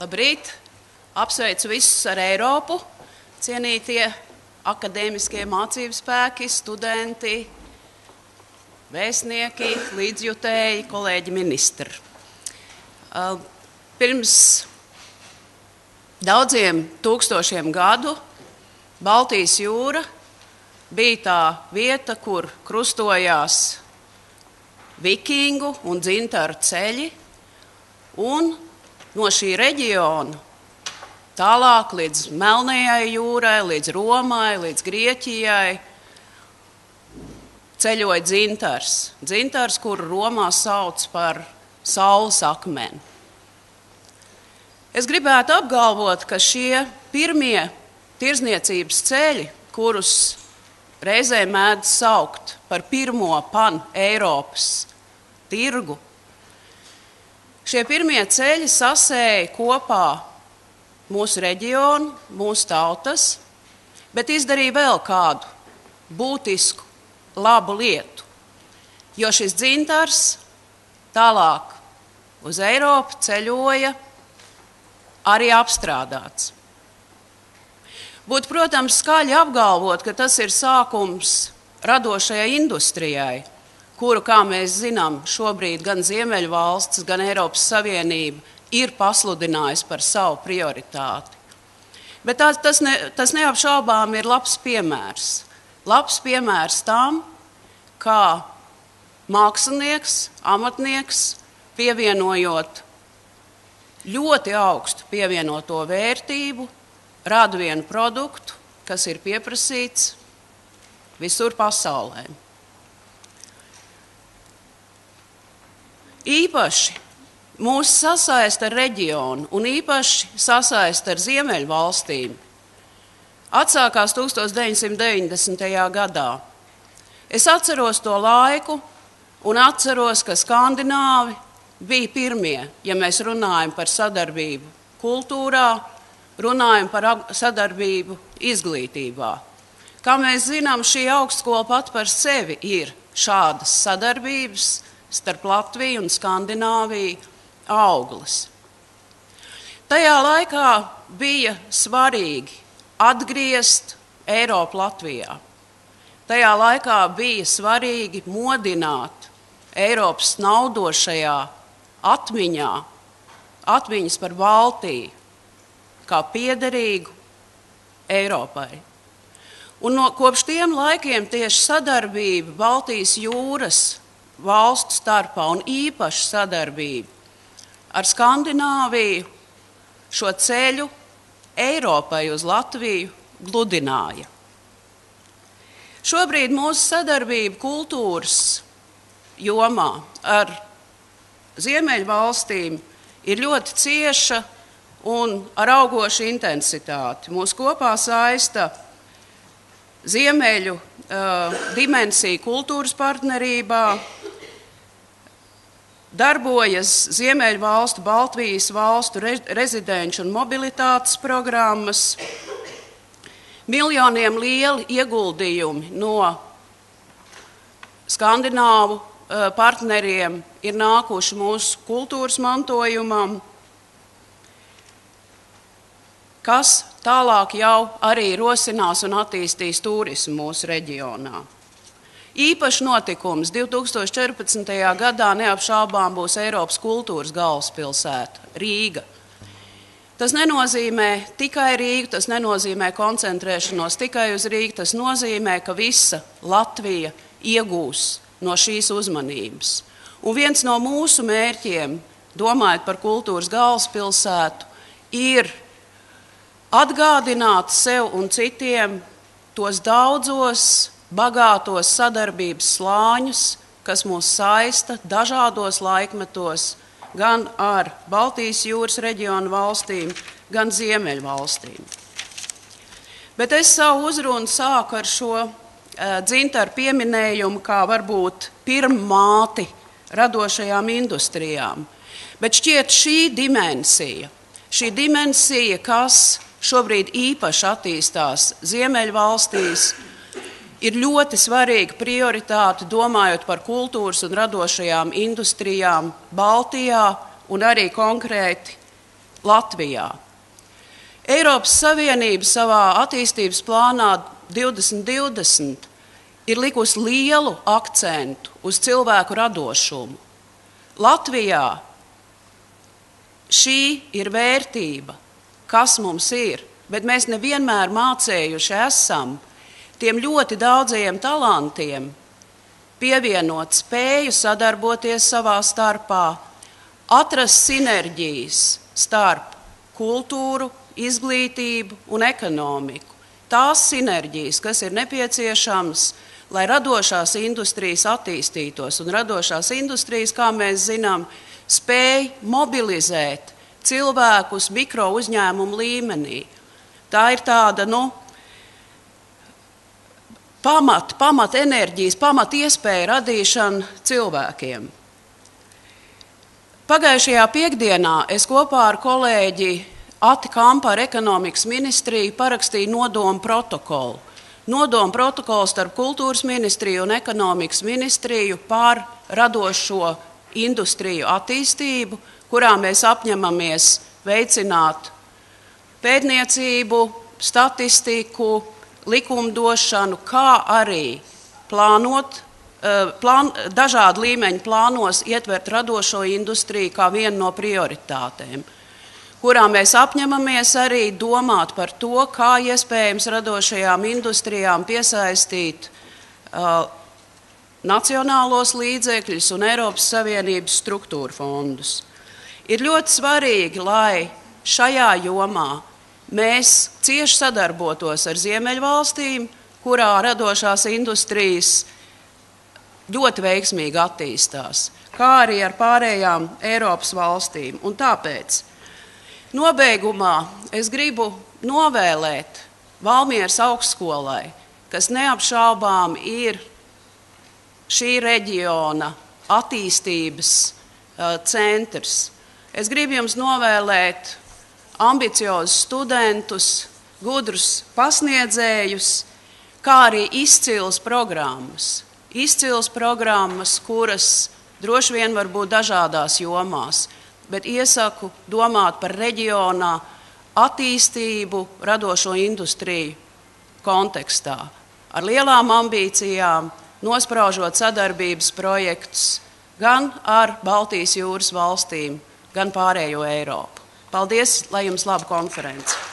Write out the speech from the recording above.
Labrīt! Apsveicu visus ar Eiropu, cienītie akadēmiskie mācību spēki, studenti, vēstnieki, līdzjutēji, kolēģi ministri. Pirms daudziem tūkstošiem gadu Baltijas jūra bija tā vieta, kur krustojās vikingu un dzintaru ceļi, un no šī reģiona tālāk līdz Melnajai jūrai, līdz Romai, līdz Grieķijai ceļoja dzintars. Dzintars, kuru Romā sauc par saules akmeni. Es gribētu apgalvot, ka šie pirmie tirdzniecības ceļi, kurus reizē mēdz saukt par pirmo pan-Eiropas tirgu, šie pirmie ceļi sasēja kopā mūsu reģionu, mūsu tautas, bet izdarīja vēl kādu būtisku, labu lietu, jo šis dzintars tālāk uz Eiropu ceļoja arī apstrādāts. Būtu, protams, skaļi apgalvot, ka tas ir sākums radošajai industrijai, kuru, kā mēs zinām, šobrīd gan Ziemeļvalstis, gan Eiropas Savienība ir pasludinājusi par savu prioritāti. Bet tas neapšaubām ir labs piemērs. Labs piemērs tam, kā mākslinieks, amatnieks, pievienojot ļoti augstu pievienoto vērtību, rada vienu produktu, kas ir pieprasīts visur pasaulē. Īpaši mūs sasaista ar reģionu un īpaši sasaista ar Ziemeļvalstīm atsākās 1990. gadā. Es atceros to laiku un atceros, ka skandināvi bija pirmie, ja mēs runājam par sadarbību kultūrā, runājam par sadarbību izglītībā. Kā mēs zinām, šī augstskola pat par sevi ir šādas sadarbības starp Latviju un Skandināviju auglis. Tajā laikā bija svarīgi atgriezt Eiropu Latvijā. Tajā laikā bija svarīgi modināt Eiropas naudošajā atmiņā, atmiņas par Baltiju, kā piederīgu Eiropai. Un kopš tiem laikiem tieši sadarbība Baltijas jūras valstu starpā un īpaši sadarbība ar Skandināviju šo ceļu Eiropai uz Latviju gludināja. Šobrīd mūsu sadarbība kultūras jomā ar Ziemeļvalstīm ir ļoti cieša un ar augošu intensitāti. Mūs kopā saista Ziemeļu dimensija kultūras partnerībā, darbojas Ziemeļvalstu, Baltijas valstu rezidenču un mobilitātes programmas, miljoniem lieli ieguldījumi no skandināvu partneriem ir nākuši mūsu kultūras mantojumam, kas tālāk jau arī rosinās un attīstīs turismu mūsu reģionā. Īpašs notikums 2014. gadā neapšaubām būs Eiropas kultūras galvaspilsēta Rīga. Tas nenozīmē tikai Rīgu, tas nenozīmē koncentrēšanos tikai uz Rīgu, tas nozīmē, ka visa Latvija iegūs no šīs uzmanības. Un viens no mūsu mērķiem, domājot par kultūras galvaspilsētu, ir atgādināt sev un citiem tos daudzos bagātos sadarbības slāņus, kas mūs saista dažādos laikmetos, gan ar Baltijas jūras reģionu valstīm, gan Ziemeļvalstīm. Bet es savu uzrunu sāku ar šo dzintaru pieminējumu kā varbūt pirmmāti radošajām industrijām. Bet šķiet šī dimensija, kas šobrīd īpaši attīstās Ziemeļvalstīs, ir ļoti svarīga prioritāte, domājot par kultūras un radošajām industrijām Baltijā un arī konkrēti Latvijā. Eiropas Savienība savā attīstības plānā 2020 ir likusi lielu akcentu uz cilvēku radošumu. Latvijā šī ir vērtība, kas mums ir, bet mēs nevienmēr mācējuši esam tiem ļoti daudzajiem talantiem pievienot spēju sadarboties savā starpā, atrast sinerģijas starp kultūru, izglītību un ekonomiku. Tās sinerģijas, kas ir nepieciešamas, lai radošās industrijas attīstītos, un radošās industrijas, kā mēs zinām, spēj mobilizēt cilvēkus mikro uzņēmumu līmenī. Tā ir tāda, pamat enerģijas, pamat iespēja radīšana cilvēkiem. Pagājušajā piekdienā es kopā ar kolēģi Ati Kampu ar ekonomikas ministriju parakstīju nodomu protokolu. Nodomu protokolu starp kultūras ministriju un ekonomikas ministriju par radošo industriju attīstību, kurā mēs apņemamies veicināt pētniecību, statistiku, likumdošanu, kā arī dažādu līmeņu plānos ietvert radošo industriju kā vienu no prioritātēm, kurā mēs apņemamies arī domāt par to, kā iespējams radošajām industrijām piesaistīt nacionālos līdzekļus un Eiropas Savienības struktūra fondus. Ir ļoti svarīgi, lai šajā jomā mēs cieši sadarbotos ar Ziemeļvalstīm, kurā radošās industrijas ļoti veiksmīgi attīstās, kā arī ar pārējām Eiropas valstīm. Un tāpēc nobeigumā es gribu novēlēt Valmieras augstskolai, kas neapšaubām ir šī reģiona attīstības centrs. Es gribu jums novēlēt ambiciozus studentus, gudrus pasniedzējus, kā arī izcils programmas, kuras droši vien var būt dažādās jomās, bet iesaku domāt par reģionā attīstību radošo industriju kontekstā, ar lielām ambīcijām, nospraužot sadarbības projektus gan ar Baltijas jūras valstīm, gan pārējo Eiropu. Paldies, lai jums laba konference!